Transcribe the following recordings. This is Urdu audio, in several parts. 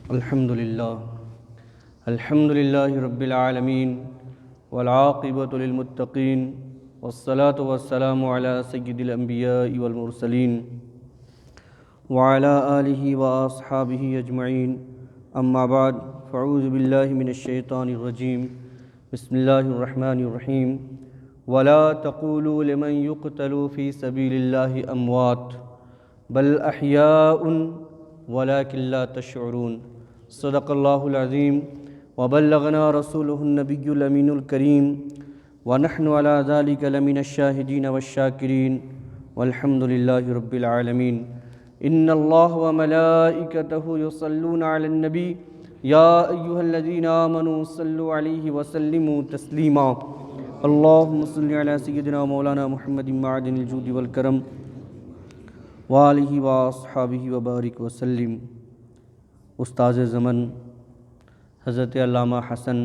الحمد للہ رب العالمین والعاقبۃ للمتقین والصلاة والسلام علی سید الانبیاء والمرسلین وعلی آلہ واصحابہ اجمعین اما بعد فاعوذ باللہ من الشیطان الرجیم بسم اللہ الرحمن الرحیم ولا تقولوا لمن يقتل في سبیل اللہ اموات بل احیاء ولكن لا تشعرون صدق اللہ العظیم وبلغنا رسوله النبی الامین الکریم ونحن على ذلك لمن الشاہدین والشاکرین والحمد للہ رب العالمین ان اللہ وملائکتہ یصلون علی النبی یا ایہا الذین آمنوا صلوا علیہ وسلموا تسلیما اللہم صل علی سیدنا مولانا محمد معدن الجود والکرم وآلہ واصحابہ وبارک وسلم۔ استاذ زمن حضرت علامہ حسن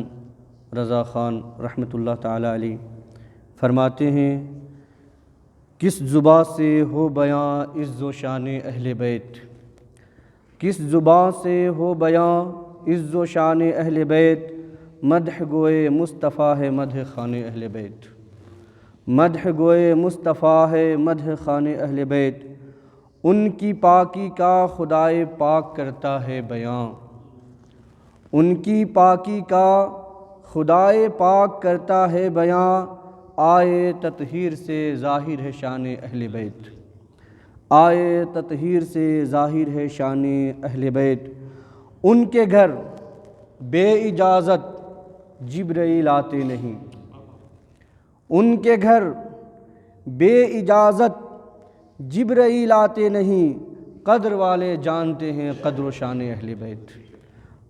رضا خان رحمۃ اللہ تعالی علیہ فرماتے ہیں، کس زباں سے ہو بیاں عز و شان اہل بیت، کس زباں سے ہو بیاں عز و شان اہل بیت، مدح گوئے مصطفیٰ ہے مدح خان اہل بیت، مدح گوئے مصطفیٰ ہے مدح خان اہل بیت، ان کی پاکی کا خدائے پاک کرتا ہے بیاں، ان کی پاکی کا خدائے پاک کرتا ہے بیاں، آئے تطہیر سے ظاہر ہے شان اہل بیت، آئے تطہیر سے ظاہر ہے شان اہل بیت، ان کے گھر بے اجازت جبرائیل آتے نہیں، ان کے گھر بے اجازت جبرائیل آتے نہیں، قدر والے جانتے ہیں قدر و شان اہل بیت،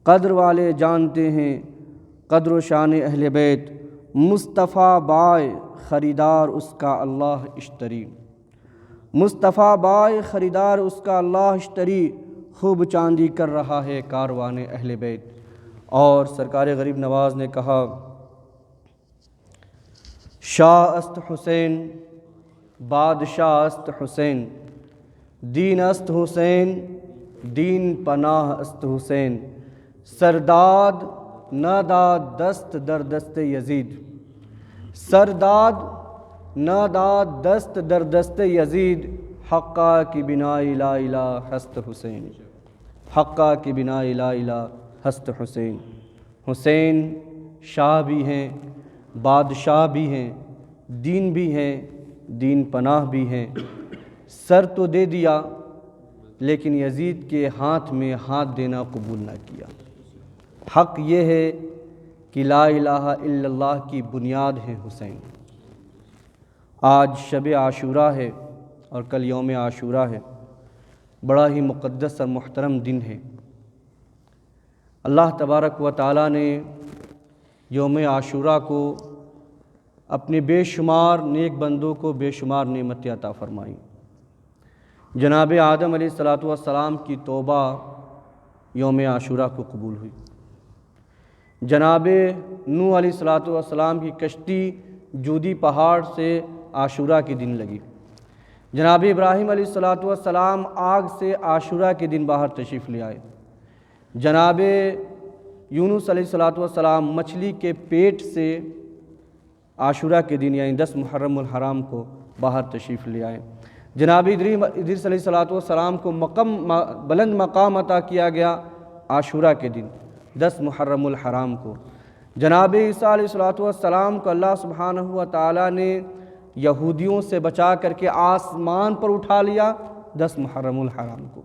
قدر والے جانتے ہیں قدر و شان اہل بیت، مصطفیٰ بائے خریدار اس کا اللہ اشتری، مصطفیٰ بائے خریدار اس کا اللہ اشتری، خوب چاندی کر رہا ہے کاروان اہل بیت۔ اور سرکار غریب نواز نے کہا، شاہ است حسین بادشاہ است حسین، دین است حسین دین پناہ است حسین، سرداد نہ داد دست در دست یزید، سرداد نہ داد دست در دست یزید، حقہ کی بنا لا الہ ہست حسین، حقہ کی بنا لا الہ ہست حسین۔ حسین شاہ بھی ہیں، بادشاہ بھی ہیں، دین بھی ہیں، دین پناہ بھی ہیں، سر تو دے دیا لیکن یزید کے ہاتھ میں ہاتھ دینا قبول نہ کیا۔ حق یہ ہے کہ لا الہ الا اللہ کی بنیاد ہے حسین۔ آج شب عاشوراء ہے اور کل یوم عاشوراء ہے، بڑا ہی مقدس اور محترم دن ہے۔ اللہ تبارک و تعالیٰ نے یوم عاشوراء کو اپنے بے شمار نیک بندوں کو بے شمار نعمتیں عطا فرمائیں۔ جناب آدم علیہ السلام کی توبہ یوم عاشوراء کو قبول ہوئی، جناب نوح علیہ السلام کی کشتی جودی پہاڑ سے عاشوراء کے دن لگی، جناب ابراہیم علیہ السلام آگ سے عاشوراء کے دن باہر تشریف لے آئے، جناب یونس علیہ السلام مچھلی کے پیٹ سے عاشوراء کے دن یعنی 10 محرم الحرام کو باہر تشریف لے آئے، جناب ادریس علیہ السلام کو بلند مقام عطا کیا گیا عاشوراء کے دن 10 محرم الحرام کو، جناب عیسیٰ علیہ السلام کو اللہ سبحانہ و تعالیٰ نے یہودیوں سے بچا کر کے آسمان پر اٹھا لیا 10 محرم الحرام کو۔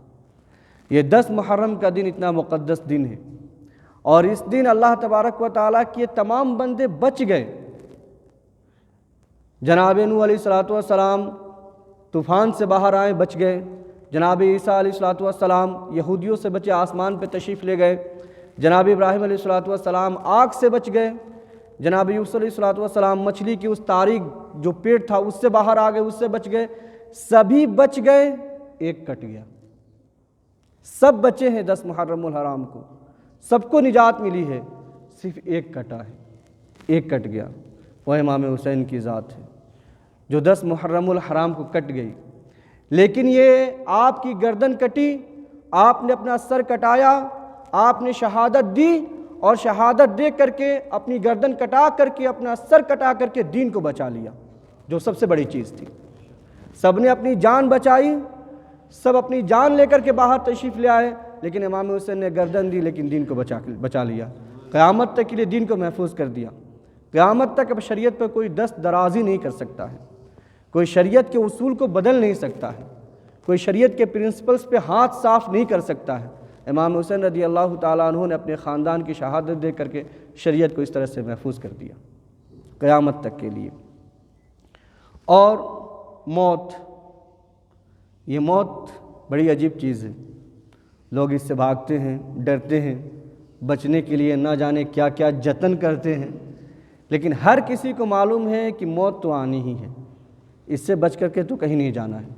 یہ 10 محرم کا دن اتنا مقدس دن ہے، اور اس دن اللہ تبارک و تعالیٰ کے تمام بندے بچ گئے۔ جناب نوح علیہ السلام طوفان سے باہر آئے، بچ گئے، جناب عیسیٰ علیہ السلام یہودیوں سے بچے آسمان پہ تشریف لے گئے، جناب ابراہیم علیہ السلام آگ سے بچ گئے، جناب یوسف علیہ السلام مچھلی کی اس تاریک جو پیٹ تھا اس سے باہر آ گئے، اس سے بچ گئے، سبھی بچ گئے، ایک کٹ گیا۔ سب بچے ہیں 10 محرم الحرام کو، سب کو نجات ملی ہے، صرف ایک کٹا ہے، ایک کٹ گیا، وہ امام حسین کی ذات ہے جو 10 محرم الحرام کو کٹ گئی۔ لیکن یہ آپ کی گردن کٹی، آپ نے اپنا سر کٹایا، آپ نے شہادت دی اور شہادت دے کر کے اپنی گردن کٹا کر کے اپنا سر کٹا کر کے دین کو بچا لیا، جو سب سے بڑی چیز تھی۔ سب نے اپنی جان بچائی، سب اپنی جان لے کر کے باہر تشریف لے آئے، لیکن امام حسین نے گردن دی لیکن دین کو بچا لیا، قیامت تک کے لیے دین کو محفوظ کر دیا۔ قیامت تک اب شریعت پر کوئی دست درازی نہیں کر سکتا ہے، کوئی شریعت کے اصول کو بدل نہیں سکتا ہے، کوئی شریعت کے پرنسپلز پہ ہاتھ صاف نہیں کر سکتا ہے۔ امام حسین رضی اللہ تعالیٰ عنہ نے اپنے خاندان کی شہادت دے کر کے شریعت کو اس طرح سے محفوظ کر دیا قیامت تک کے لیے۔ اور موت، یہ موت بڑی عجیب چیز ہے، لوگ اس سے بھاگتے ہیں، ڈرتے ہیں، بچنے کے لیے نہ جانے کیا کیا جتن کرتے ہیں، لیکن ہر کسی کو معلوم ہے کہ موت تو آنی ہی ہے، اس سے بچ کر کے تو کہیں نہیں جانا ہے۔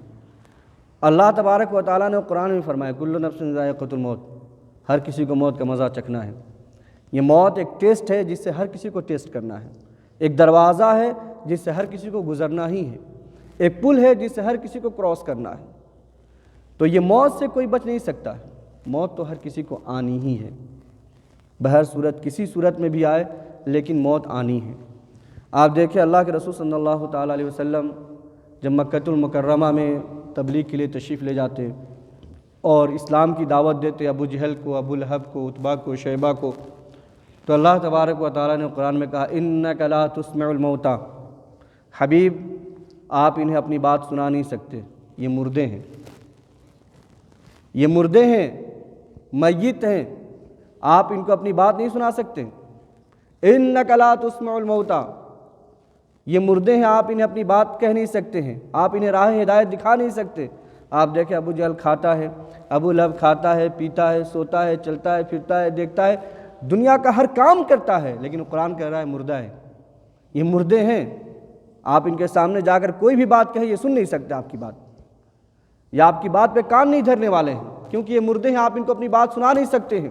اللہ تبارک و تعالیٰ نے قرآن میں فرمایا کل نفس ذائقۃ الموت، ہر کسی کو موت کا مزہ چکھنا ہے۔ یہ موت ایک ٹیسٹ ہے جس سے ہر کسی کو ٹیسٹ کرنا ہے، ایک دروازہ ہے جس سے ہر کسی کو گزرنا ہی ہے، ایک پل ہے جس سے ہر کسی کو کراس کرنا ہے۔ تو یہ موت سے کوئی بچ نہیں سکتا ہے، موت تو ہر کسی کو آنی ہی ہے، بہر صورت کسی صورت میں بھی آئے لیکن موت آنی ہے۔ آپ دیکھیں اللہ کے رسول صلی اللہ تعالیٰ علیہ وسلم جب مکۃ المکرمہ میں تبلیغ کے لیے تشریف لے جاتے اور اسلام کی دعوت دیتے ابو جہل کو، ابو لہب کو، عتبہ کو، شیبہ کو، تو اللہ تبارک و تعالیٰ نے قرآن میں کہا انک لا تسمع الموتیٰ، حبیب آپ انہیں اپنی بات سنا نہیں سکتے، یہ مردے ہیں، یہ مردے ہیں، میت ہیں، آپ ان کو اپنی بات نہیں سنا سکتے۔ انک لا تسمع الموتیٰ، یہ مردے ہیں، آپ انہیں اپنی بات کہہ نہیں سکتے ہیں، آپ انہیں راہ ہدایت دکھا نہیں سکتے۔ آپ دیکھیں ابو جہل کھاتا ہے، ابو لہب کھاتا ہے، پیتا ہے، سوتا ہے، چلتا ہے، پھرتا ہے، دیکھتا ہے، دنیا کا ہر کام کرتا ہے، لیکن قرآن کہہ رہا ہے مردہ ہے، یہ مردے ہیں، آپ ان کے سامنے جا کر کوئی بھی بات کہیں یہ سن نہیں سکتے آپ کی بات، یا آپ کی بات پہ کان نہیں دھرنے والے ہیں، کیونکہ یہ مردے ہیں، آپ ان کو اپنی بات سنا نہیں سکتے ہیں۔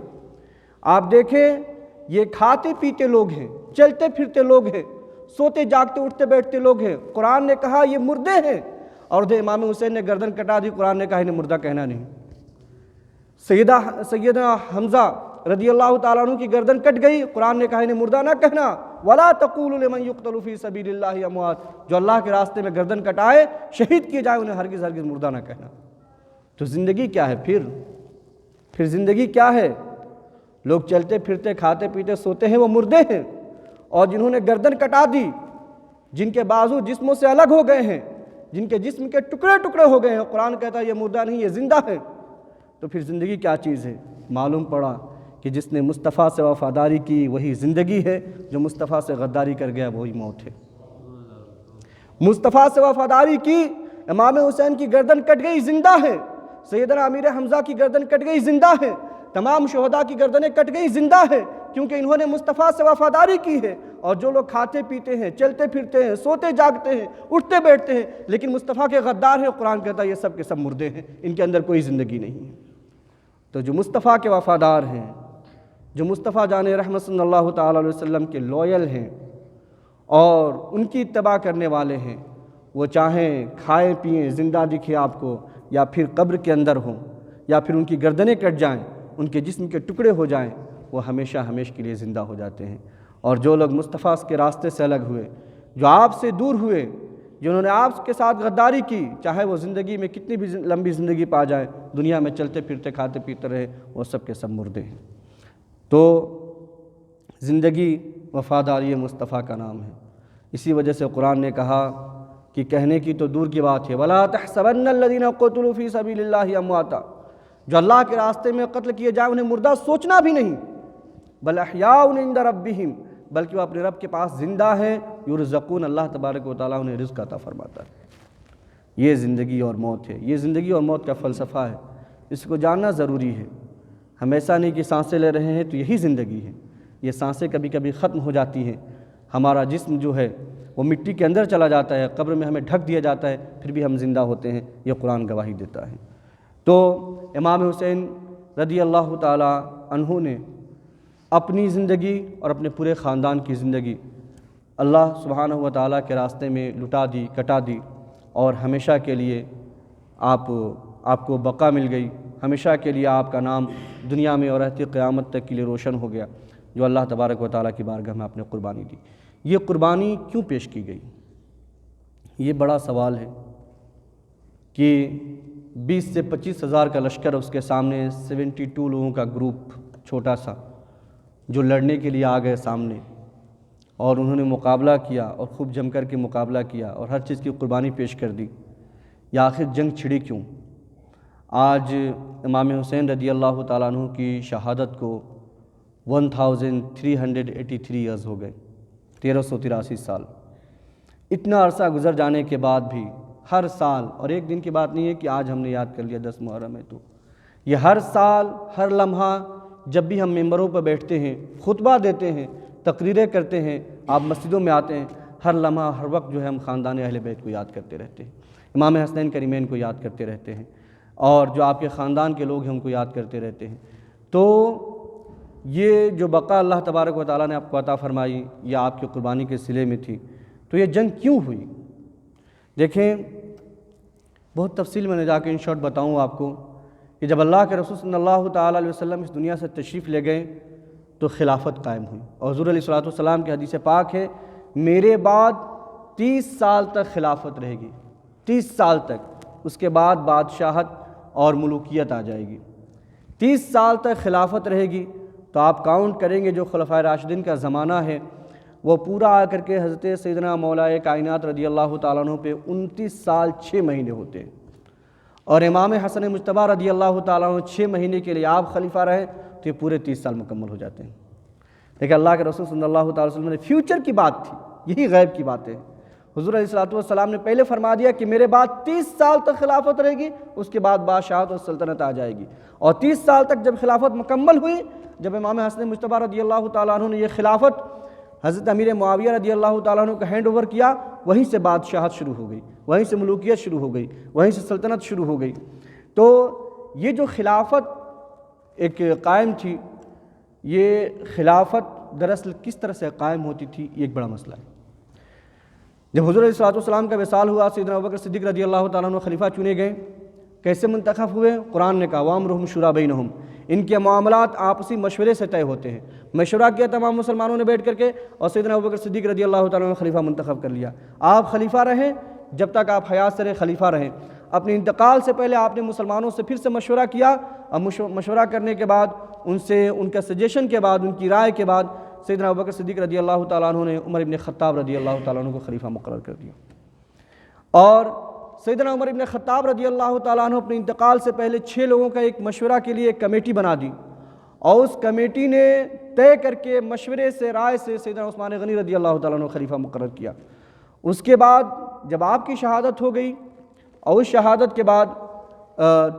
آپ دیکھیں یہ کھاتے پیتے لوگ ہیں، چلتے پھرتے لوگ ہیں، سوتے جاگتے اٹھتے بیٹھتے لوگ ہیں، قرآن نے کہا یہ مردے ہیں، اور امام حسین نے گردن کٹا دی، قرآن نے کہا انہیں مردہ کہنا نہیں۔ سیدنا حمزہ رضی اللہ تعالیٰ عنہ کی گردن کٹ گئی، قرآن نے کہا انہیں مردہ نہ کہنا، وَلَا تَقُولُوا لِمَنْ يُقْتَلُ فِي سَبِيلِ اللَّهِ أَمْوَاتٌ، جو اللہ کے راستے میں گردن کٹائے، شہید کیے جائے، انہیں ہرگز ہرگز مردہ نہ کہنا۔ تو زندگی کیا ہے پھر زندگی کیا ہے؟ لوگ چلتے پھرتے کھاتے پیتے سوتے ہیں، وہ مردے ہیں، اور جنہوں نے گردن کٹا دی، جن کے بازو جسموں سے الگ ہو گئے ہیں، جن کے جسم کے ٹکڑے ٹکڑے ہو گئے ہیں، قرآن کہتا ہے یہ مردہ نہیں، یہ زندہ ہے۔ تو پھر زندگی کیا چیز ہے؟ معلوم پڑا کہ جس نے مصطفیٰ سے وفاداری کی وہی زندگی ہے، جو مصطفیٰ سے غداری کر گیا وہی موت ہے۔ مصطفیٰ سے وفاداری کی، امام حسین کی گردن کٹ گئی، زندہ ہے، سیدنا امیر حمزہ کی گردن کٹ گئی، زندہ ہے، تمام شہداء کی گردنیں کٹ گئی، زندہ ہے، کیونکہ انہوں نے مصطفیٰ سے وفاداری کی ہے۔ اور جو لوگ کھاتے پیتے ہیں، چلتے پھرتے ہیں، سوتے جاگتے ہیں، اٹھتے بیٹھتے ہیں، لیکن مصطفیٰ کے غدار ہیں، قرآن کہتا ہے یہ سب کے سب مردے ہیں، ان کے اندر کوئی زندگی نہیں ہے۔ تو جو مصطفیٰ کے وفادار ہیں، جو مصطفیٰ جان رحمت صلی اللہ تعالیٰ علیہ وسلم کے لویل ہیں اور ان کی اتباع کرنے والے ہیں، وہ چاہیں کھائیں پئیں زندہ دکھے آپ کو، یا پھر قبر کے اندر ہوں، یا پھر ان کی گردنیں کٹ جائیں، ان کے جسم کے ٹکڑے ہو جائیں، وہ ہمیشہ ہمیشہ کے لیے زندہ ہو جاتے ہیں۔ اور جو لوگ مصطفیٰ کے راستے سے الگ ہوئے، جو آپ سے دور ہوئے، جنہوں نے آپ کے ساتھ غداری کی، چاہے وہ زندگی میں کتنی بھی لمبی زندگی پا جائیں، دنیا میں چلتے پھرتے کھاتے پیتے رہے، وہ سب کے سب مردے ہیں۔ تو زندگی وفاداری مصطفیٰ کا نام ہے، اسی وجہ سے قرآن نے کہا کہ کہنے کی تو دور کی بات ہے، وَلَا تَحْسَبَنَّ الَّذِينَ قُتِلُوا فِي سَبِيلِ اللَّهِ أَمْوَاتًا، جو اللہ کے راستے میں قتل کیے جائیں انہیں مردہ سوچنا بھی نہیں، بل احیاء عند ربہم، بلکہ وہ اپنے رب کے پاس زندہ ہیں، یرزقون، اللہ تبارک و تعالیٰ انہیں رزق عطا فرماتا ہے۔ یہ زندگی اور موت ہے، یہ زندگی اور موت کا فلسفہ ہے، اس کو جاننا ضروری ہے۔ ہم ایسا نہیں کہ سانسیں لے رہے ہیں تو یہی زندگی ہے، یہ سانسیں کبھی کبھی ختم ہو جاتی ہیں، ہمارا جسم جو ہے وہ مٹی کے اندر چلا جاتا ہے، قبر میں ہمیں ڈھک دیا جاتا ہے، پھر بھی ہم زندہ ہوتے ہیں، یہ قرآن گواہی دیتا ہے۔ تو امام حسین رضی اللہ تعالیٰ عنہ نے اپنی زندگی اور اپنے پورے خاندان کی زندگی اللہ سبحانہ و تعالیٰ کے راستے میں لٹا دی، کٹا دی، اور ہمیشہ کے لیے آپ کو بقا مل گئی، ہمیشہ کے لیے آپ کا نام دنیا میں اور رہتی قیامت تک کے لیے روشن ہو گیا، جو اللہ تبارک و تعالیٰ کی بارگاہ میں آپ نے قربانی دی۔ یہ قربانی کیوں پیش کی گئی؟ یہ بڑا سوال ہے کہ 20 سے 25 ہزار کا لشکر، اس کے سامنے 72 لوگوں کا گروپ چھوٹا سا، جو لڑنے کے لیے آ گئے سامنے، اور انہوں نے مقابلہ کیا اور خوب جم کر کے مقابلہ کیا اور ہر چیز کی قربانی پیش کر دی۔ یا آخر جنگ چھڑی کیوں؟ آج امام حسین رضی اللہ تعالیٰ عنہ کی شہادت کو 1383 ایئرز ہو گئے، 1383 سال۔ اتنا عرصہ گزر جانے کے بعد بھی ہر سال، اور ایک دن کی بات نہیں ہے کہ آج ہم نے یاد کر لیا 10 محرم ہے تو، یہ ہر سال ہر لمحہ جب بھی ہم ممبروں پر بیٹھتے ہیں، خطبہ دیتے ہیں، تقریریں کرتے ہیں، آپ مسجدوں میں آتے ہیں، ہر لمحہ ہر وقت جو ہے ہم خاندان اہل بیت کو یاد کرتے رہتے ہیں، امام حسنین کریمین کو یاد کرتے رہتے ہیں، اور جو آپ کے خاندان کے لوگ ہیں ان کو یاد کرتے رہتے ہیں۔ تو یہ جو بقا اللہ تبارک و تعالیٰ نے آپ کو عطا فرمائی، یہ آپ کی قربانی کے صلے میں تھی۔ تو یہ جنگ کیوں ہوئی؟ دیکھیں، بہت تفصیل میں نے جا کے ان شارٹ بتاؤں آپ کو کہ جب اللہ کے رسول صلی اللہ تعالیٰ علیہ وسلم اس دنیا سے تشریف لے گئے تو خلافت قائم ہوئی، اور حضور علیہ الصلوۃ کی حدیث پاک ہے، میرے بعد 30 سال تک خلافت رہے گی، 30 سال تک، اس کے بعد بادشاہت اور ملوکیت آ جائے گی۔ 30 سال تک خلافت رہے گی، تو آپ کاؤنٹ کریں گے جو خلفائے راشدین کا زمانہ ہے وہ پورا آ کر کے حضرت سیدنا مولا کائنات رضی اللہ تعالیٰ عنہ پہ 29 سال 6 مہینے ہوتے ہیں، اور امام حسن مجتبیٰ رضی اللہ تعالیٰ عنہ 6 مہینے کے لیے آپ خلیفہ رہے تو یہ پورے 30 سال مکمل ہو جاتے ہیں۔ لیکن اللہ کے رسول صلی اللہ تعالیٰ وسلم نے فیوچر کی بات تھی، یہی غیب کی بات ہے۔ حضور علیہ الصلوۃ نے پہلے فرما دیا کہ میرے بعد 30 سال تک خلافت رہے گی، اس کے بعد بادشاہت اور سلطنت آ جائے گی، اور 30 سال تک جب خلافت مکمل ہوئی، جب امام حسن مجتبیٰ رضی اللہ تعالیٰ عنہ نے یہ خلافت حضرت امیر معاویہ رضی اللہ تعالیٰ عنہ کا ہینڈ اوور کیا، وہیں سے بادشاہت شروع ہو گئی، وہیں سے ملوکیت شروع ہو گئی، وہیں سے سلطنت شروع ہو گئی۔ تو یہ جو خلافت ایک قائم تھی، یہ خلافت دراصل کس طرح سے قائم ہوتی تھی، یہ ایک بڑا مسئلہ ہے۔ جب حضور علیہ الصلوۃ کا وصال ہوا، سیدنا ابوبکر صدیق رضی اللہ تعالیٰ عنہ خلیفہ چنے گئے۔ کیسے منتخب ہوئے؟ قرآن نے کہا وَأَمْرُهُمْ شُورَىٰ بَيْنَهُمْ، ان کے معاملات آپسی مشورے سے طے ہوتے ہیں۔ مشورہ کیا تمام مسلمانوں نے بیٹھ کر کے، اور سیدنا ابوبکر صدیق رضی اللہ تعالیٰ عنہ خلیفہ منتخب کر لیا۔ آپ خلیفہ رہیں، جب تک آپ حیات سے رہیں خلیفہ رہیں۔ اپنے انتقال سے پہلے آپ نے مسلمانوں سے پھر سے مشورہ کیا، اور مشورہ کرنے کے بعد ان سے، ان کا سجیشن کے بعد، ان کی رائے کے بعد، سیدنا ابوبکر صدیق رضی اللہ تعالیٰ عنہ نے عمر ابن خطاب رضی اللہ تعالیٰ عنہ کو خلیفہ مقرر کر دیا۔ اور سیدنا عمر ابن خطاب رضی اللہ تعالیٰ عنہ اپنے انتقال سے پہلے 6 لوگوں کا ایک مشورہ کے لیے ایک کمیٹی بنا دی، اور اس کمیٹی نے طے کر کے مشورے سے، رائے سے سیدنا عثمان غنی رضی اللہ تعالیٰ عنہ خلیفہ مقرر کیا۔ اس کے بعد جب آپ کی شہادت ہو گئی، اور اس شہادت کے بعد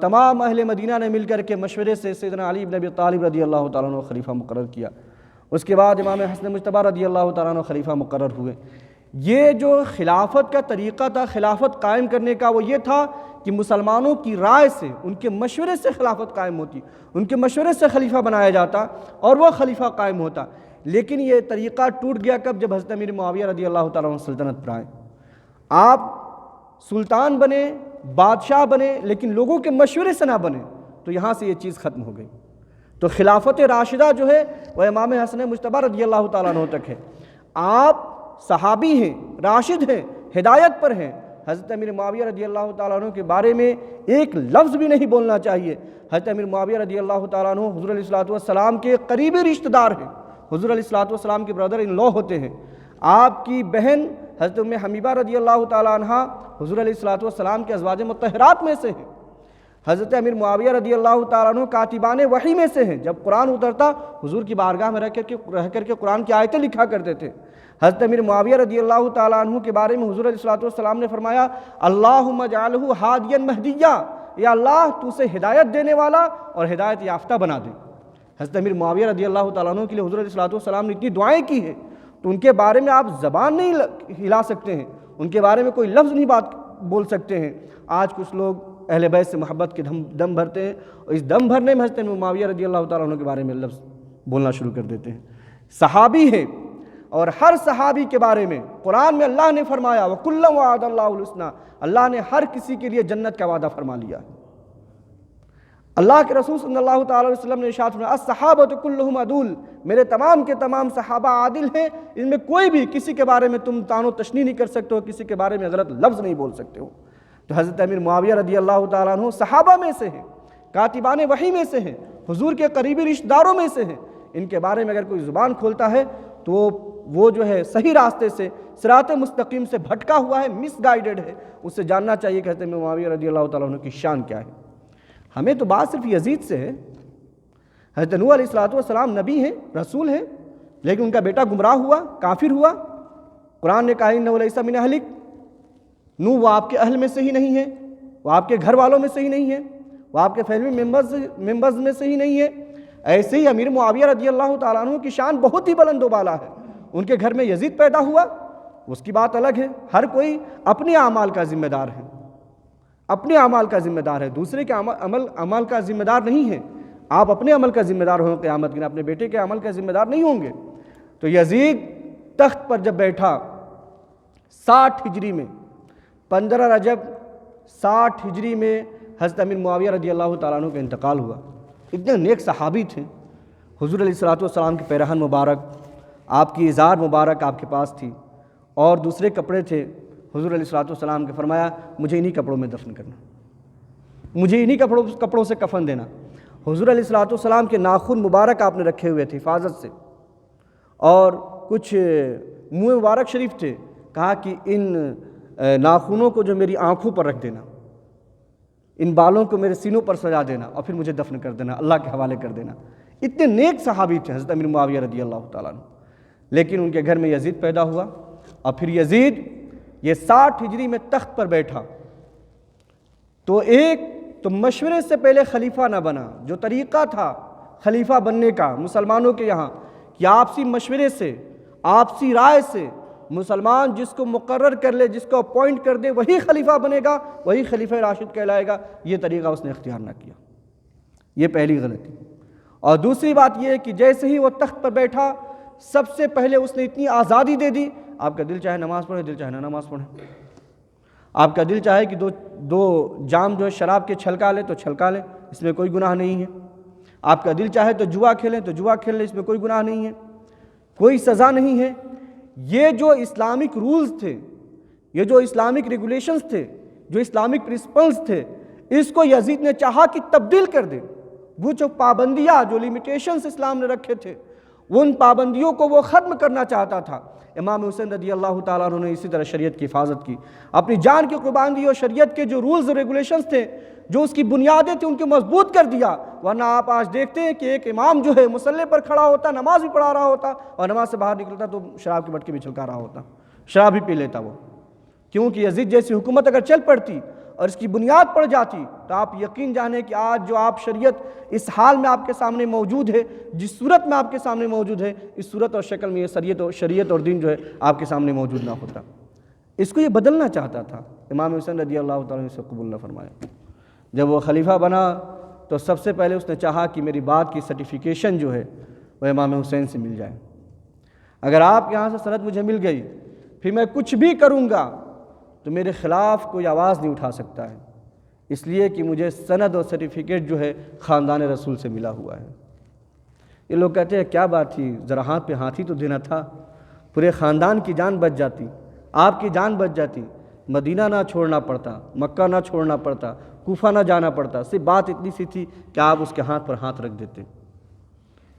تمام اہل مدینہ نے مل کر کے مشورے سے سیدنا علی بن ابی طالب رضی اللہ تعالیٰ عنہ خلیفہ مقرر کیا۔ اس کے بعد امام حسن مجتبیٰ رضی اللہ تعالیٰ عنہ خلیفہ مقرر ہوئے۔ یہ جو خلافت کا طریقہ تھا، خلافت قائم کرنے کا، وہ یہ تھا کہ مسلمانوں کی رائے سے، ان کے مشورے سے خلافت قائم ہوتی، ان کے مشورے سے خلیفہ بنایا جاتا اور وہ خلیفہ قائم ہوتا۔ لیکن یہ طریقہ ٹوٹ گیا کب؟ جب حضرت امیر معاویہ رضی اللہ تعالیٰ عنہ سلطنت پر آئے۔ آپ سلطان بنے، بادشاہ بنے، لیکن لوگوں کے مشورے سے نہ بنے، تو یہاں سے یہ چیز ختم ہو گئی۔ تو خلافت راشدہ جو ہے وہ امام حسن مجتبیٰ رضی اللہ تعالیٰ عنہ تک ہے۔ آپ صحابی ہیں، راشد ہیں، ہدایت پر ہیں۔ حضرت امیر معاویہ رضی اللہ تعالیٰ عنہ کے بارے میں ایک لفظ بھی نہیں بولنا چاہیے۔ حضرت امیر معاویہ رضی اللہ تعالیٰ عنہ حضور علیہ الصلوۃ والسلام کے قریبی رشتہ دار ہیں، حضور علیہ الصلوۃ والسلام کے برادر ان لا ہوتے ہیں۔ آپ کی بہن حضرت ام حمیبہ رضی اللہ تعالیٰ عنہ حضور علیہ الصلوۃ والسلام کے ازواج مطہرات میں سے ہیں۔ حضرت امیر معاویہ رضی اللہ تعالیٰ عنہ کاتبان وحی میں سے ہیں۔ جب قرآن اترتا حضور کی بارگاہ میں رہ کر کے قرآن کی آیتیں لکھا کرتے تھے۔ حضرت امیر معاویہ رضی اللہ تعالیٰ عنہ کے بارے میں حضور علیہ الصلوۃ والسلام نے فرمایا اللہم اجعلہ ہادیا مہدیا، یا اللہ تو اسے ہدایت دینے والا اور ہدایت یافتہ بنا دے۔ حضرت امیر معاویہ رضی اللہ تعالیٰ عنہ کے لیے حضور علیہ الصلوۃ والسلام نے اتنی دعائیں کی ہیں، تو ان کے بارے میں آپ زبان نہیں ہلا سکتے ہیں، ان کے بارے میں کوئی لفظ نہیں بات بول سکتے ہیں۔ آج کچھ لوگ اہل بیت سے محبت کے دم بھرتے ہیں، اور اس دم بھرنے میں حضرت امیر معاویہ رضی اللہ تعالیٰ عنہ کے بارے میں لفظ بولنا شروع کر دیتے ہیں۔ صحابی ہیں، اور ہر صحابی کے بارے میں قرآن میں اللہ نے فرمایا وَكُلًّا وَعَدَ اللَّهُ الْحُسْنَىٰ، اللہ نے ہر کسی کے لیے جنت کا وعدہ فرما لیا۔ اللہ کے رسول صلی اللہ تعالی علیہ وسلم نے ارشاد فرمایا الصحابۃ کلھم عدول، میرے تمام کے تمام صحابہ عادل ہیں، ان میں کوئی بھی کسی کے بارے میں تم طعن و تشنیع نہیں کر سکتے ہو، کسی کے بارے میں غلط لفظ نہیں بول سکتے ہو۔ تو حضرت امیر معاویہ رضی اللہ تعالیٰ عنہ صحابہ میں سے ہیں، کاتبان وحی میں سے ہیں، حضور کے قریبی رشتہ داروں میں سے ہیں، ان کے بارے میں اگر کوئی زبان کھولتا ہے تو وہ جو ہے صحیح راستے سے، صراط مستقیم سے بھٹکا ہوا ہے، مس گائیڈڈ ہے، اس سے جاننا چاہیے کہ حضرت امیر معاویہ رضی اللہ تعالیٰ عنہ کی شان کیا ہے۔ ہمیں تو بات صرف یزید سے ہے۔ حضرت نوح علیہ السلام نبی ہیں، رسول ہیں، لیکن ان کا بیٹا گمراہ ہوا، کافر ہوا۔ قرآن نے کہا انہ لیس من اہلک، نوح وہ آپ کے اہل میں سے ہی نہیں ہے، وہ آپ کے گھر والوں میں سے ہی نہیں ہے، وہ آپ کے فیملی ممبرز میں سے ہی نہیں ہے۔ ایسے ہی امیر معاویہ رضی اللہ تعالیٰ عنہ کی شان بہت ہی بلند و بالا ہے۔ ان کے گھر میں یزید پیدا ہوا، اس کی بات الگ ہے، ہر کوئی اپنے اعمال کا ذمہ دار ہے، اپنے اعمال کا ذمہ دار ہے، دوسرے کے عمل کا ذمہ دار نہیں ہے۔ آپ اپنے عمل کا ذمہ دار ہوں قیامت کے دن، اپنے بیٹے کے عمل کا ذمہ دار نہیں ہوں گے۔ تو یزید تخت پر جب بیٹھا 60 ہجری میں، 15 رجب 60 ہجری میں حضرت امیر معاویہ رضی اللہ تعالیٰ عنہ کا انتقال ہوا۔ اتنے نیک صحابی تھے، حضور علیہ السلام کے پیرہن مبارک، آپ کی ازار مبارک آپ کے پاس تھی، اور دوسرے کپڑے تھے حضور علیہ السلام کے۔ فرمایا مجھے انہی کپڑوں میں دفن کرنا، مجھے انہی کپڑوں سے کفن دینا۔ حضور علیہ السلام کے ناخن مبارک آپ نے رکھے ہوئے تھے حفاظت سے، اور کچھ منہ مبارک شریف تھے، کہا کہ ان ناخنوں کو جو میری آنکھوں پر رکھ دینا، ان بالوں کو میرے سینوں پر سجا دینا، اور پھر مجھے دفن کر دینا، اللہ کے حوالے کر دینا۔ اتنے نیک صحابی تھے حضرت امیر معاویہ رضی اللہ تعالیٰ عنہ، لیکن ان کے گھر میں یزید پیدا ہوا، اور پھر یزید یہ 60 ہجری میں تخت پر بیٹھا تو مشورے سے پہلے خلیفہ نہ بنا۔ جو طریقہ تھا خلیفہ بننے کا مسلمانوں کے یہاں کہ آپسی مشورے سے، آپسی رائے سے مسلمان جس کو مقرر کر لے، جس کو اپوائنٹ کر دے، وہی خلیفہ بنے گا، وہی خلیفہ راشد کہلائے گا، یہ طریقہ اس نے اختیار نہ کیا۔ یہ پہلی غلطی۔ اور دوسری بات یہ ہے کہ جیسے ہی وہ تخت پر بیٹھا، سب سے پہلے اس نے اتنی آزادی دے دی، آپ کا دل چاہے نماز پڑھے، دل چاہے نہ نماز پڑھے، آپ کا دل چاہے کہ دو جام جو ہے شراب کے چھلکا لے تو چھلکا لے، اس میں کوئی گناہ نہیں ہے، آپ کا دل چاہے تو جوا کھیلیں تو جوا کھیل لیں، اس میں کوئی گناہ نہیں ہے، کوئی سزا نہیں ہے۔ یہ جو اسلامک رولز تھے، یہ جو اسلامک ریگولیشنز تھے، جو اسلامک پرنسپلز تھے، اس کو یزید نے چاہا کہ تبدیل کر دے۔ وہ جو پابندیاں، جو لیمیٹیشنز اسلام نے رکھے تھے، ان پابندیوں کو وہ ختم کرنا چاہتا تھا۔ امام حسین رضی اللہ تعالیٰ عنہ نے اسی طرح شریعت کی حفاظت کی، اپنی جان کی قربان دی، اور شریعت کے جو رولز اور ریگولیشنز تھے، جو اس کی بنیادیں تھیں، ان کو مضبوط کر دیا۔ ورنہ آپ آج دیکھتے ہیں کہ ایک امام جو ہے مصلی پر کھڑا ہوتا، نماز بھی پڑھا رہا ہوتا، اور نماز سے باہر نکلتا تو شراب کے مٹکے بھی چھلکا رہا ہوتا، شراب بھی پی لیتا وہ۔ کیونکہ یزید جیسی حکومت اگر چل پڑتی اور اس کی بنیاد پڑ جاتی تو آپ یقین جانیں کہ آج جو آپ شریعت اس حال میں آپ کے سامنے موجود ہے، جس صورت میں آپ کے سامنے موجود ہے، اس صورت اور شکل میں یہ شریعت اور دین جو ہے آپ کے سامنے موجود نہ ہوتا۔ اس کو یہ بدلنا چاہتا تھا۔ امام حسین رضی اللہ تعالیٰ نے اسے قبول نہ فرمایا۔ جب وہ خلیفہ بنا تو سب سے پہلے اس نے چاہا کہ میری بات کی سرٹیفیکیشن جو ہے وہ امام حسین سے مل جائے۔ اگر آپ کے یہاں سے سند مجھے مل گئی، پھر میں کچھ بھی کروں گا تو میرے خلاف کوئی آواز نہیں اٹھا سکتا ہے، اس لیے کہ مجھے سند اور سرٹیفکیٹ جو ہے خاندان رسول سے ملا ہوا ہے۔ یہ لوگ کہتے ہیں کیا بات تھی، ذرا ہاتھ پہ ہاتھ ہی تو دینا تھا، پورے خاندان کی جان بچ جاتی، آپ کی جان بچ جاتی، مدینہ نہ چھوڑنا پڑتا، مکہ نہ چھوڑنا پڑتا، کوفہ نہ جانا پڑتا، صرف بات اتنی سی تھی کہ آپ اس کے ہاتھ پر ہاتھ رکھ دیتے،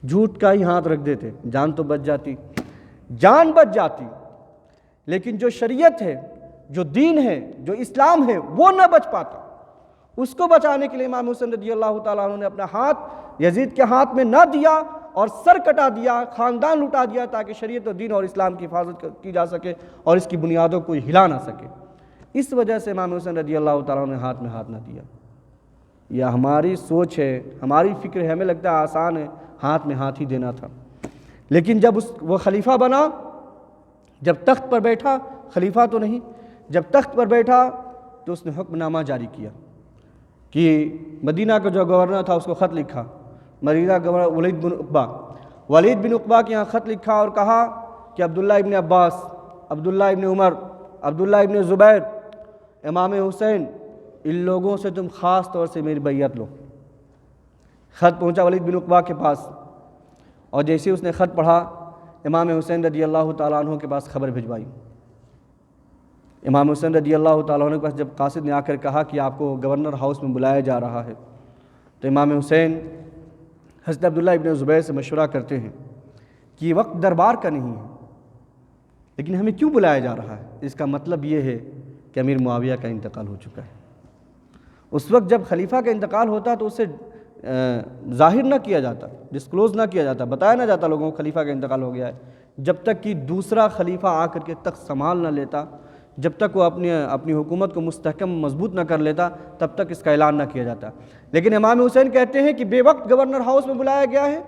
جھوٹ کا ہی ہاتھ رکھ دیتے، جان تو بچ جاتی، جان بچ جاتی۔ لیکن جو شریعت ہے، جو دین ہے، جو اسلام ہے، وہ نہ بچ پاتا۔ اس کو بچانے کے لیے امام حسین رضی اللہ تعالیٰ عنہ نے اپنا ہاتھ یزید کے ہاتھ میں نہ دیا اور سر کٹا دیا، خاندان لٹا دیا، تاکہ شریعت و دین اور اسلام کی حفاظت کی جا سکے اور اس کی بنیادوں کو ہلا نہ سکے۔ اس وجہ سے امام حسین رضی اللہ تعالیٰ عنہ نے ہاتھ میں ہاتھ نہ دیا۔ یہ ہماری سوچ ہے، ہماری فکر ہے، ہمیں لگتا ہے آسان ہے، ہاتھ میں ہاتھ ہی دینا تھا۔ لیکن جب وہ خلیفہ بنا، جب تخت پر بیٹھا، خلیفہ تو نہیں، جب تخت پر بیٹھا تو اس نے حکم نامہ جاری کیا کہ مدینہ کا جو گورنر تھا اس کو خط لکھا، مدینہ گورنر ولید بن عقبہ کے یہاں خط لکھا اور کہا کہ عبداللہ ابن عباس، عبداللہ ابن عمر، عبداللہ ابن زبیر، امام حسین، ان لوگوں سے تم خاص طور سے میری بیعت لو، خط پہنچا ولید بن عقبہ کے پاس، اور جیسے اس نے خط پڑھا امام حسین رضی اللہ تعالیٰ عنہ کے پاس خبر بھجوائی۔ امام حسین رضی اللہ تعالیٰ عنہ کے پاس جب قاصد نے آ کر کہا کہ آپ کو گورنر ہاؤس میں بلایا جا رہا ہے، تو امام حسین حضرت عبداللہ ابن زبیر سے مشورہ کرتے ہیں کہ یہ وقت دربار کا نہیں ہے، لیکن ہمیں کیوں بلایا جا رہا ہے؟ اس کا مطلب یہ ہے کہ امیر معاویہ کا انتقال ہو چکا ہے۔ اس وقت جب خلیفہ کا انتقال ہوتا تو اسے ظاہر نہ کیا جاتا، ڈسکلوز نہ کیا جاتا، بتایا نہ جاتا لوگوں کو خلیفہ کا انتقال ہو گیا ہے، جب تک کہ دوسرا خلیفہ آ کر کے تخت سنبھال نہ لیتا، جب تک وہ اپنی حکومت کو مستحکم مضبوط نہ کر لیتا، تب تک اس کا اعلان نہ کیا جاتا۔ لیکن امام حسین کہتے ہیں کہ بے وقت گورنر ہاؤس میں بلایا گیا ہے،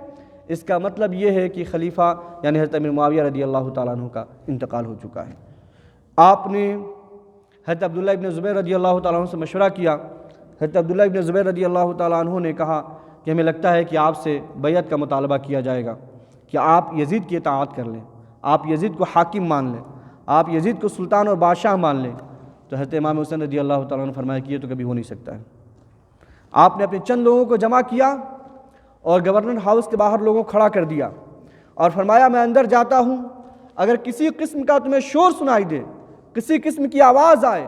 اس کا مطلب یہ ہے کہ خلیفہ یعنی حضرت امیر معاویہ رضی اللہ تعالیٰ عنہ کا انتقال ہو چکا ہے۔ آپ نے حضرت عبداللہ ابن زبیر رضی اللہ تعالیٰ عنہ سے مشورہ کیا۔ حضرت عبداللہ ابن زبیر رضی اللہ تعالیٰ عنہ نے کہا کہ ہمیں لگتا ہے کہ آپ سے بیعت کا مطالبہ کیا جائے گا کہ آپ یزید کی اطاعت کر لیں، آپ یزید کو حاکم مان لیں، آپ یزید کو سلطان اور بادشاہ مان لیں۔ تو حضرت امام حسین رضی اللہ تعالیٰ عنہ نے فرمایا کہ یہ تو کبھی ہو نہیں سکتا ہے۔ آپ نے اپنے چند لوگوں کو جمع کیا اور گورنر ہاؤس کے باہر لوگوں کو کھڑا کر دیا اور فرمایا میں اندر جاتا ہوں، اگر کسی قسم کا تمہیں شور سنائی دے، کسی قسم کی آواز آئے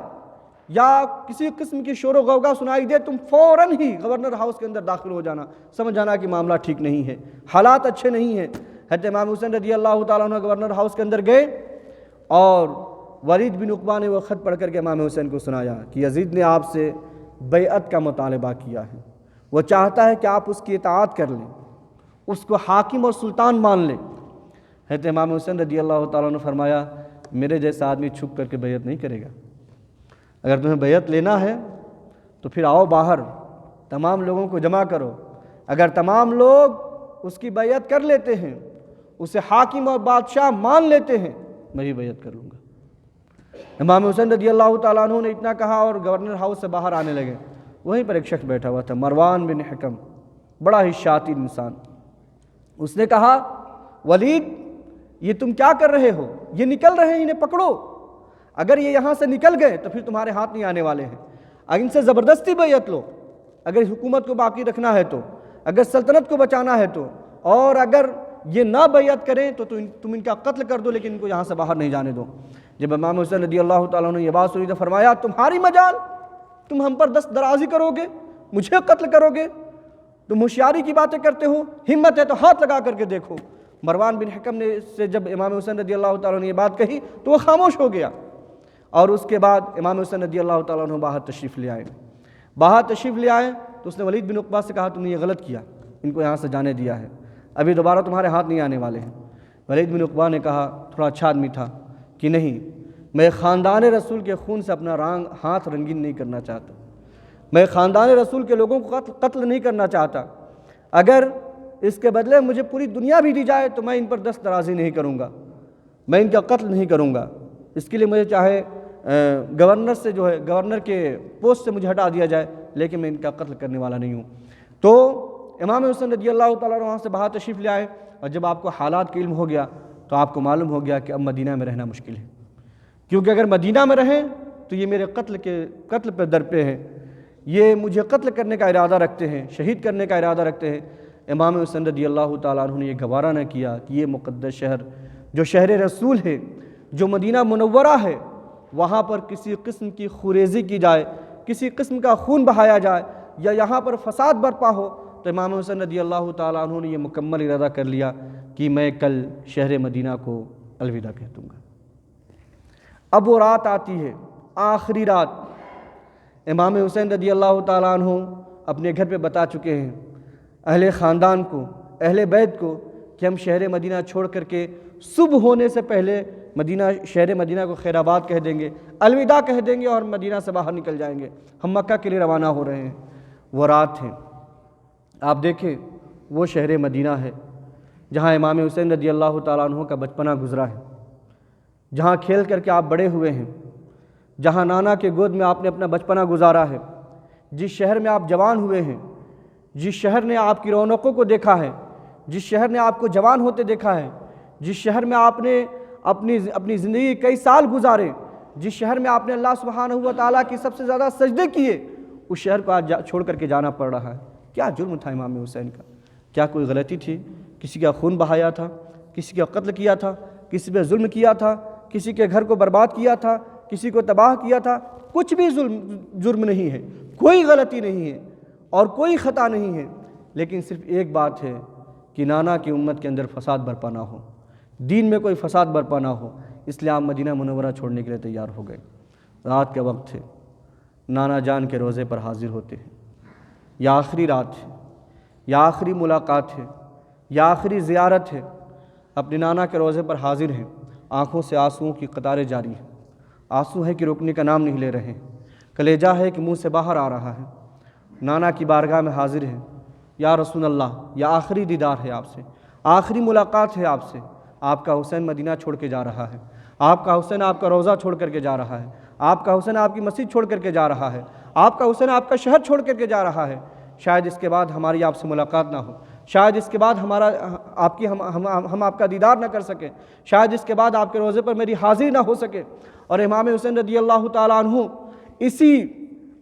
یا کسی قسم کی شور و غوغا سنائی دے، تم فوراً ہی گورنر ہاؤس کے اندر داخل ہو جانا، سمجھ جانا کہ معاملہ ٹھیک نہیں ہے، حالات اچھے نہیں ہیں۔ حضرت امام حسین رضی اللہ تعالیٰ عنہ گورنر ہاؤس کے اندر گئے اور ولید بن عقبہ نے وہ خط پڑھ کر کے امام حسین کو سنایا کہ یزید نے آپ سے بیعت کا مطالبہ کیا ہے، وہ چاہتا ہے کہ آپ اس کی اطاعت کر لیں، اس کو حاکم اور سلطان مان لیں۔ حضرت امام حسین رضی اللہ تعالیٰ عنہ نے فرمایا میرے جیسا آدمی چھپ کر کے بیعت نہیں کرے گا، اگر تمہیں بیعت لینا ہے تو پھر آؤ باہر، تمام لوگوں کو جمع کرو، اگر تمام لوگ اس کی بیعت کر لیتے ہیں، اسے حاکم اور بادشاہ مان لیتے ہیں، میں بھی بیعت کر لوں گا۔ امام حسین رضی اللہ تعالیٰ عنہ نے اتنا کہا اور گورنر ہاؤس سے باہر آنے لگے۔ وہیں پر ایک شخص بیٹھا ہوا تھا، مروان بن حکم، بڑا ہی شاطر انسان۔ اس نے کہا ولید یہ تم کیا کر رہے ہو؟ یہ نکل رہے ہیں، انہیں پکڑو، اگر یہ یہاں سے نکل گئے تو پھر تمہارے ہاتھ نہیں آنے والے ہیں، اگر ان سے زبردستی بیعت لو، اگر حکومت کو باقی رکھنا ہے تو، اگر سلطنت کو بچانا ہے تو، اور اگر یہ نہ بیعت کریں تو تم ان کا قتل کر دو، لیکن ان کو یہاں سے باہر نہیں جانے دو۔ جب امام حسین رضی اللہ تعالیٰ عنہ نے یہ بات سنی تو فرمایا تمہاری مجال، تم ہم پر دست درازی کرو گے، مجھے قتل کرو گے، تم ہوشیاری کی باتیں کرتے ہو، ہمت ہے تو ہاتھ لگا کر کے دیکھو۔ مروان بن حکم نے سے جب امام حسین رضی اللہ تعالیٰ عنہ نے یہ بات کہی تو وہ خاموش ہو گیا، اور اس کے بعد امام حسین رضی اللہ تعالیٰ عنہ باہر تشریف لے آئے تو اس نے ولید بن عقبہ سے کہا تم نے یہ غلط کیا، ان کو یہاں سے جانے دیا ہے، ابھی دوبارہ تمہارے ہاتھ نہیں آنے والے ہیں۔ ولید بن عقبہ نے کہا، تھوڑا اچھا آدمی تھا، کہ نہیں، میں خاندان رسول کے خون سے اپنا ہاتھ رنگین نہیں کرنا چاہتا، میں خاندان رسول کے لوگوں کو قتل نہیں کرنا چاہتا، اگر اس کے بدلے مجھے پوری دنیا بھی دی جائے تو میں ان پر دست درازی نہیں کروں گا، میں ان کا قتل نہیں کروں گا، اس کے لیے مجھے چاہے گورنر سے گورنر کے پوسٹ سے مجھے ہٹا دیا جائے، لیکن میں ان کا قتل کرنے والا نہیں ہوں۔ تو امام حسین رضی اللہ تعالیٰ عنہ وہاں سے باہر تشریف لے آئے، اور جب آپ کو حالات کا علم ہو گیا تو آپ کو معلوم ہو گیا کہ اب مدینہ میں رہنا مشکل ہے، کیونکہ اگر مدینہ میں رہیں تو یہ میرے قتل پہ درپے ہیں، یہ مجھے قتل کرنے کا ارادہ رکھتے ہیں، شہید کرنے کا ارادہ رکھتے ہیں۔ امام حسین رضی اللہ تعالیٰ عنہ نے یہ گوارہ نہ کیا کہ یہ مقدس شہر جو شہر رسول ہے، جو مدینہ منورہ ہے، وہاں پر کسی قسم کی خوریزی کی جائے، کسی قسم کا خون بہایا جائے یا یہاں پر فساد برپا ہو۔ تو امام حسین رضی اللہ تعالیٰ عنہ نے یہ مکمل ارادہ کر لیا کہ میں کل شہر مدینہ کو الوداع کہہ دوں گا۔ اب وہ رات آتی ہے، آخری رات، امام حسین رضی اللہ تعالیٰ عنہ اپنے گھر پہ بتا چکے ہیں اہل خاندان کو، اہل بیت کو، کہ ہم شہر مدینہ چھوڑ کر کے صبح ہونے سے پہلے شہر مدینہ کو خیر آباد کہہ دیں گے، الوداع کہہ دیں گے اور مدینہ سے باہر نکل جائیں گے، ہم مکہ کے لیے روانہ ہو رہے ہیں۔ وہ رات ہے، آپ دیکھیں وہ شہر مدینہ ہے جہاں امام حسین رضی اللہ تعالیٰ عنہ کا بچپنا گزرا ہے، جہاں کھیل کر کے آپ بڑے ہوئے ہیں، جہاں نانا کے گود میں آپ نے اپنا بچپنا گزارا ہے، جس شہر میں آپ جوان ہوئے ہیں، جس شہر نے آپ کی رونقوں کو دیکھا ہے، جس شہر نے آپ کو جوان ہوتے دیکھا ہے، جس شہر میں آپ نے اپنی زندگی کئی سال گزارے، جس شہر میں آپ نے اللہ سبحانہ و تعالیٰ کی سب سے زیادہ سجدے کیے، اس شہر کو آج چھوڑ کر کے جانا پڑ رہا ہے۔ کیا جرم تھا امام حسین کا؟ کیا کوئی غلطی تھی؟ کسی کا خون بہایا تھا؟ کسی کا قتل کیا تھا؟ کسی پہ ظلم کیا تھا؟ کسی کے گھر کو برباد کیا تھا؟ کسی کو تباہ کیا تھا؟ کچھ بھی جرم نہیں ہے، کوئی غلطی نہیں ہے اور کوئی خطا نہیں ہے، لیکن صرف ایک بات ہے کہ نانا کی امت کے اندر فساد برپا نہ ہو، دین میں کوئی فساد برپا نہ ہو، اس لیے آپ مدینہ منورہ چھوڑنے کے لیے تیار ہو گئے۔ رات کا وقت ہے، نانا جان کے روضے پر حاضر ہوتے ہیں، یا آخری رات ہے، یا آخری ملاقات ہے، یا آخری زیارت ہے، اپنے نانا کے روضے پر حاضر ہیں، آنکھوں سے آنسوؤں کی قطاریں جاری ہیں، آنسو ہے کہ رکنے کا نام نہیں لے رہے ہیں، کلیجہ ہے کہ منہ سے باہر آ رہا ہے، نانا کی بارگاہ میں حاضر ہیں، یا رسول اللہ، یا آخری دیدار ہے آپ سے، آخری ملاقات ہے آپ سے، آپ کا حسین مدینہ چھوڑ کے جا رہا ہے، آپ کا حسین آپ کا روضہ چھوڑ کر کے جا رہا ہے، آپ کا حسین آپ کی مسجد چھوڑ کر کے جا رہا ہے، آپ کا حسین آپ کا شہر چھوڑ کر کے جا رہا ہے، شاید اس کے بعد ہماری آپ سے ملاقات نہ ہو، شاید اس کے بعد ہم آپ کا دیدار نہ کر سکیں، شاید اس کے بعد آپ کے روضے پر میری حاضری نہ ہو سکے۔ اور امام حسین رضی اللہ تعالیٰ عنہ اسی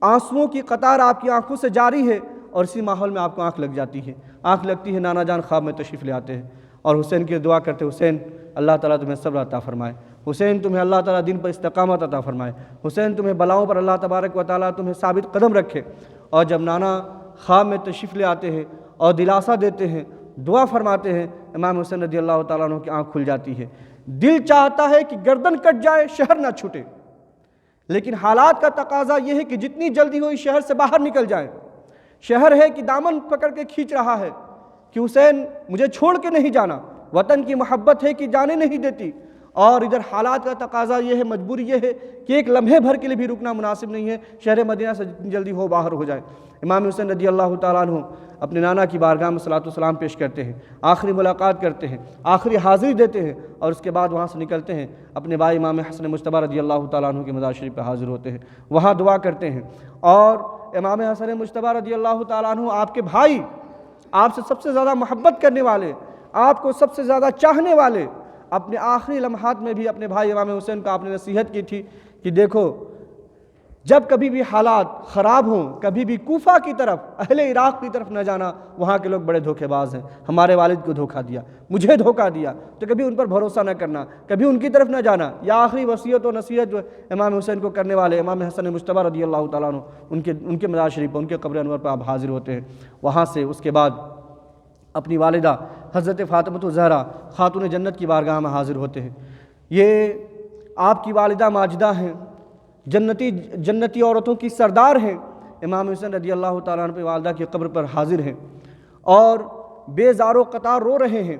آنسوؤں کی قطار آپ کی آنکھوں سے جاری ہے، اور اسی ماحول میں آپ کو آنکھ لگ جاتی ہے، آنکھ لگتی ہے، نانا جان خواب میں تشریف لے آتے ہیں اور حسین کی دعا کرتے، حسین اللہ تعالیٰ تمہیں صبر عطا فرمائے، حسین تمہیں اللہ تعالیٰ دین پر استقامت عطا فرمائے، حسین تمہیں بلاؤں پر اللہ تبارک و تعالیٰ تمہیں ثابت قدم رکھے۔ اور جب نانا خواب میں تشریف لے آتے ہیں اور دلاسا دیتے ہیں، دعا فرماتے ہیں، امام حسین رضی اللہ تعالیٰ عنہ کی آنکھ کھل جاتی ہے۔ دل چاہتا ہے کہ گردن کٹ جائے، شہر نہ چھوٹے، لیکن حالات کا تقاضا یہ ہے کہ جتنی جلدی ہو اس شہر سے باہر نکل جائے۔ شہر ہے کہ دامن پکڑ کے کھینچ رہا ہے کہ حسین مجھے چھوڑ کے نہیں جانا، وطن کی محبت ہے کہ جانے نہیں دیتی، اور ادھر حالات کا تقاضا یہ ہے، مجبوری یہ ہے کہ ایک لمحے بھر کے لیے بھی رکنا مناسب نہیں ہے، شہر مدینہ سے جتنی جلدی ہو باہر ہو جائے۔ امام حسین رضی اللہ تعالیٰ عنہ اپنے نانا کی بارگاہ میں صلاۃ والسلام پیش کرتے ہیں، آخری ملاقات کرتے ہیں، آخری حاضری دیتے ہیں، اور اس کے بعد وہاں سے نکلتے ہیں، اپنے بھائی امام حسن مجتبیٰ رضی اللہ تعالیٰ عنہ کے مزار شریف پہ حاضر ہوتے ہیں، وہاں دعا کرتے ہیں۔ اور امام حسن مجتبیٰ رضی اللہ تعالیٰ عنہ آپ کے بھائی، آپ سے سب سے زیادہ محبت کرنے والے، آپ کو سب سے زیادہ چاہنے والے، اپنے آخری لمحات میں بھی اپنے بھائی امام حسین کو آپ نے نصیحت کی تھی کہ دیکھو، جب کبھی بھی حالات خراب ہوں، کبھی بھی کوفہ کی طرف، اہل عراق کی طرف نہ جانا، وہاں کے لوگ بڑے دھوکے باز ہیں، ہمارے والد کو دھوکہ دیا، مجھے دھوکہ دیا، تو کبھی ان پر بھروسہ نہ کرنا، کبھی ان کی طرف نہ جانا۔ یا آخری وصیت و نصیحت جو امام حسین کو کرنے والے امام حسن مجتبیٰ رضی اللہ تعالیٰ عنہ، ان کے مزار شریف پر، ان کے قبر انور پر آپ حاضر ہوتے ہیں۔ وہاں سے اس کے بعد اپنی والدہ حضرت فاطمہ الزہرا خاتون جنت کی بارگاہ میں حاضر ہوتے ہیں۔ یہ آپ کی والدہ ماجدہ ہیں، جنتی عورتوں کی سردار ہیں۔ امام حسین رضی اللہ تعالیٰ عنہ والدہ کی قبر پر حاضر ہیں اور بے زار و قطار رو رہے ہیں،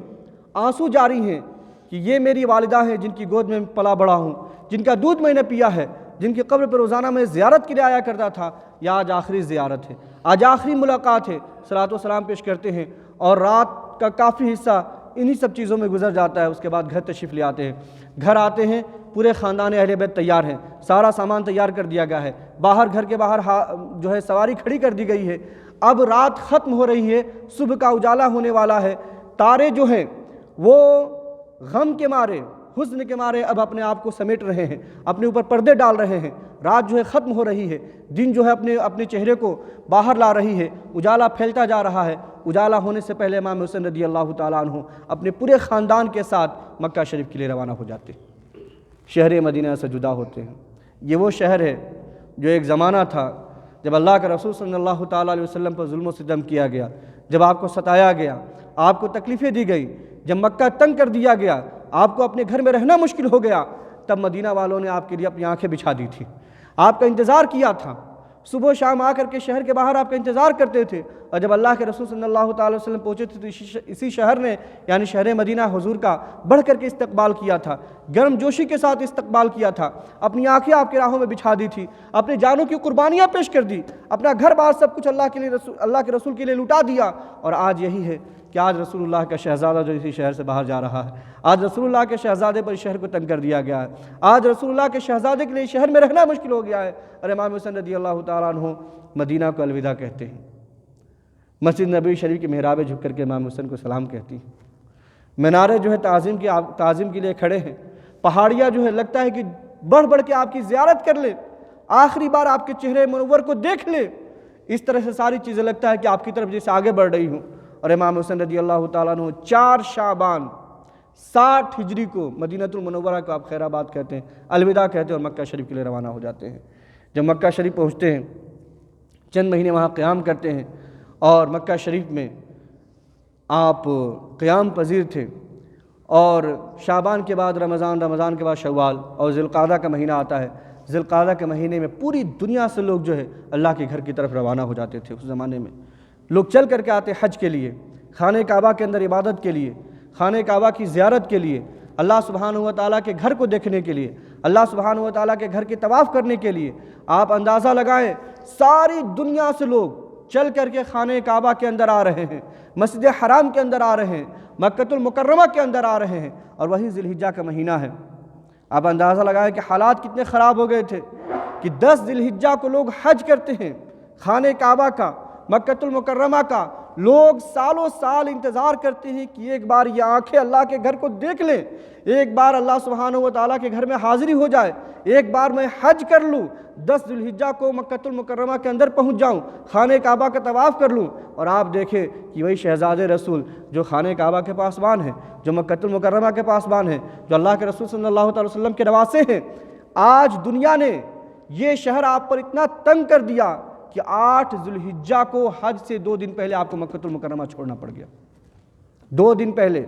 آنسو جاری ہیں کہ یہ میری والدہ ہیں جن کی گود میں پلا بڑا ہوں، جن کا دودھ میں نے پیا ہے، جن کی قبر پر روزانہ میں زیارت کے لیے آیا کرتا تھا، یا آج آخری زیارت ہے، آج آخری ملاقات ہے۔ صلاۃ و سلام پیش کرتے ہیں اور رات کا کافی حصہ انہی سب چیزوں میں گزر جاتا ہے۔ اس کے بعد گھر تشریف لے آتے ہیں، گھر آتے ہیں، پورے خاندان اہل بیت تیار ہیں، سارا سامان تیار کر دیا گیا ہے، باہر گھر کے باہر جو ہے سواری کھڑی کر دی گئی ہے۔ اب رات ختم ہو رہی ہے، صبح کا اجالا ہونے والا ہے، تارے جو ہیں وہ غم کے مارے، حزن کے مارے اب اپنے آپ کو سمیٹ رہے ہیں، اپنے اوپر پردے ڈال رہے ہیں، رات جو ہے ختم ہو رہی ہے، دن جو ہے اپنے چہرے کو باہر لا رہی ہے، اجالا پھیلتا جا رہا ہے۔ اجالا ہونے سے پہلے امام حسین رضی اللہ تعالیٰ عنہ اپنے پورے خاندان کے ساتھ مکہ شریف کے لیے روانہ ہو جاتے ہیں، شہر مدینہ سے جدا ہوتے ہیں۔ یہ وہ شہر ہے جو ایک زمانہ تھا جب اللہ کے رسول صلی اللہ تعالیٰ علیہ وسلم پر ظلم و ستم کیا گیا، جب آپ کو ستایا گیا، آپ کو تکلیفیں دی گئی، جب مکہ تنگ کر دیا گیا، آپ کو اپنے گھر میں رہنا مشکل ہو گیا، تب مدینہ والوں نے آپ کے لیے اپنی آنکھیں بچھا دی تھی، آپ کا انتظار کیا تھا، صبح و شام آ کر کے شہر کے باہر آپ کا انتظار کرتے تھے۔ اور جب اللہ کے رسول صلی اللہ تعالی وسلم پہنچے تھے تو اسی شہر نے یعنی شہر مدینہ حضور کا بڑھ کر کے استقبال کیا تھا، گرم جوشی کے ساتھ استقبال کیا تھا، اپنی آنکھیں آپ کے راہوں میں بچھا دی تھی، اپنے جانوں کی قربانیاں پیش کر دی، اپنا گھر بار سب کچھ اللہ کے رسول کے لیے لٹا دیا۔ اور آج یہی ہے کہ آج رسول اللہ کا شہزادہ جو اسی شہر سے باہر جا رہا ہے، آج رسول اللہ کے شہزادے پر شہر کو تنگ کر دیا گیا ہے، آج رسول اللہ کے شہزادے کے لیے شہر میں رہنا مشکل ہو گیا ہے۔ اور امام حسین رضی اللہ تعالیٰ عنہ مدینہ کو الوداع کہتے ہیں، مسجد نبوی شریف کی محراب جھک کر کے امام حسین کو سلام کہتی ہیں، مینارے جو ہے تعظیم کے لیے کھڑے ہیں، پہاڑیاں جو ہے لگتا ہے کہ بڑھ بڑھ کے آپ کی زیارت کر لے، آخری بار آپ کے چہرے منور کو دیکھ لے، اس طرح سے ساری چیزیں لگتا ہے کہ آپ کی طرف جیسے آگے بڑھ رہی ہوں. اور امام حسین رضی اللہ تعالیٰ عنہ 4 شعبان 60 ہجری کو مدینہ المنورہ کو آپ خیر آباد کہتے ہیں الوداع کہتے ہیں اور مکہ شریف کے لیے روانہ ہو جاتے ہیں. جب مکہ شریف پہنچتے ہیں چند مہینے وہاں قیام کرتے ہیں اور مکہ شریف میں آپ قیام پذیر تھے. اور شعبان کے بعد رمضان، رمضان کے بعد شوال اور ذی القعدہ کا مہینہ آتا ہے. ذی القعدہ کے مہینے میں پوری دنیا سے لوگ جو ہے اللہ کے گھر کی طرف روانہ ہو جاتے تھے. اس زمانے میں لوگ چل کر کے آتے حج کے لیے، خانہ کعبہ کے اندر عبادت کے لیے، خانہ کعبہ کی زیارت کے لیے، اللہ سبحانہ و تعالیٰ کے گھر کو دیکھنے کے لیے، اللہ سبحانہ و تعالیٰ کے گھر کے طواف کرنے کے لیے. آپ اندازہ لگائیں ساری دنیا سے لوگ چل کر کے خانہ کعبہ کے اندر آ رہے ہیں، مسجد حرام کے اندر آ رہے ہیں، مکہ المکرمہ کے اندر آ رہے ہیں، اور وہی ذی الحجہ کا مہینہ ہے. آپ اندازہ لگائیں کہ حالات کتنے خراب ہو گئے تھے کہ 10 ذی الحجہ کو لوگ حج کرتے ہیں، خانہ کعبہ کا، مکہ المکرمہ کا. لوگ سالوں سال انتظار کرتے ہیں کہ ایک بار یہ آنکھیں اللہ کے گھر کو دیکھ لیں، ایک بار اللہ سبحانہ و تعالیٰ کے گھر میں حاضری ہو جائے، ایک بار میں حج کر لوں، 10 ذی الحجہ کو مکہ المکرمہ کے اندر پہنچ جاؤں، خانہ کعبہ کا طواف کر لوں. اور آپ دیکھیں کہ وہی شہزاد رسول جو خانہ کعبہ کے پاسبان ہیں، جو مکہ المکرمہ کے پاسبان ہیں، جو اللہ کے رسول صلی اللہ علیہ وسلم کے نواسے ہیں، آج دنیا نے یہ شہر آپ پر اتنا تنگ کر دیا کہ 8 ذی الحجہ کو حج سے 2 دن پہلے آپ کو مکہ المکرمہ چھوڑنا پڑ گیا. 2 دن پہلے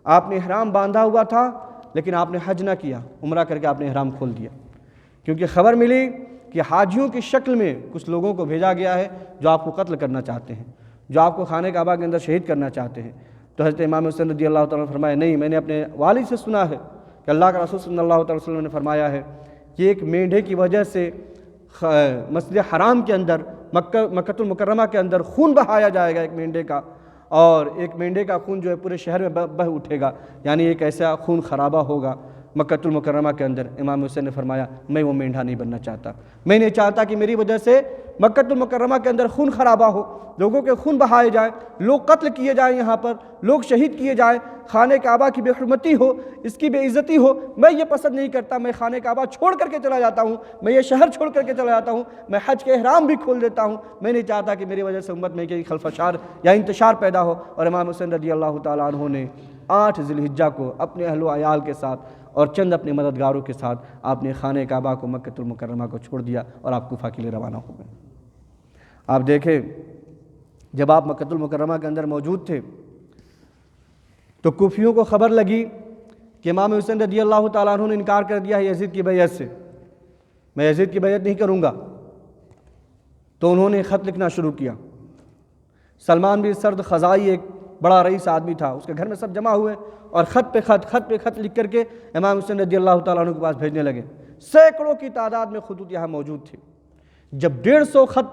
آپ نے احرام باندھا ہوا تھا لیکن آپ نے حج نہ کیا، عمرہ کر کے آپ نے احرام کھول دیا، کیونکہ خبر ملی کہ حاجیوں کی شکل میں کچھ لوگوں کو بھیجا گیا ہے جو آپ کو قتل کرنا چاہتے ہیں، جو آپ کو خانہ کعبہ کے اندر شہید کرنا چاہتے ہیں. تو حضرت امام حسین رضی اللہ تعالیٰ نے فرمایا نہیں، میں نے اپنے والد سے سنا ہے کہ اللہ کے رسول صلی اللہ علیہ وسلم نے فرمایا ہے کہ ایک مینڈھے کی وجہ سے مسجد حرام کے اندر مکہ المکرمہ کے اندر خون بہایا جائے گا ایک مینڈھے کا، اور ایک مینڈھے کا خون جو ہے پورے شہر میں بہہ اٹھے گا، یعنی ایک ایسا خون خرابہ ہوگا مکہ المکرمہ کے اندر. امام حسین نے فرمایا میں وہ مینڈھا نہیں بننا چاہتا، میں نہیں چاہتا کہ میری وجہ سے مکہ المکرمہ کے اندر خون خرابہ ہو، لوگوں کے خون بہائے جائیں، لوگ قتل کیے جائیں، یہاں پر لوگ شہید کیے جائیں، خانہ کعبہ کی بے حرمتی ہو، اس کی بے عزتی ہو. میں یہ پسند نہیں کرتا، میں خانہ کعبہ چھوڑ کر کے چلا جاتا ہوں، میں یہ شہر چھوڑ کر کے چلا جاتا ہوں، میں حج کے احرام بھی کھول دیتا ہوں. میں نہیں چاہتا کہ میری وجہ سے امت میں کوئی خلفشار یا انتشار پیدا ہو. اور امام حسین رضی اللہ تعالیٰ عنہ نے 8 ذی الحجہ کو اپنے اہل و عیال کے ساتھ اور چند اپنے مددگاروں کے ساتھ آپ نے خانہ کعبہ کو مکہ المکرمہ کو چھوڑ دیا اور آپ کوفہ کے لیے روانہ ہو گئے. آپ دیکھیں جب آپ مکہ المکرمہ کے اندر موجود تھے تو کوفیوں کو خبر لگی کہ امام حسین رضی اللہ تعالیٰ عنہ نے انکار کر دیا ہے یزید کی بیعت سے، میں یزید کی بیعت نہیں کروں گا. تو انہوں نے خط لکھنا شروع کیا. سلمان بن سرد خزائی ایک بڑا رئیس آدمی تھا، اس کے گھر میں سب جمع ہوئے اور خط پہ خط لکھ کر کے امام حسین رضی اللہ تعالیٰ عنہ کے پاس بھیجنے لگے. سینکڑوں کی تعداد میں خطوط یہاں موجود تھے. جب 150 خط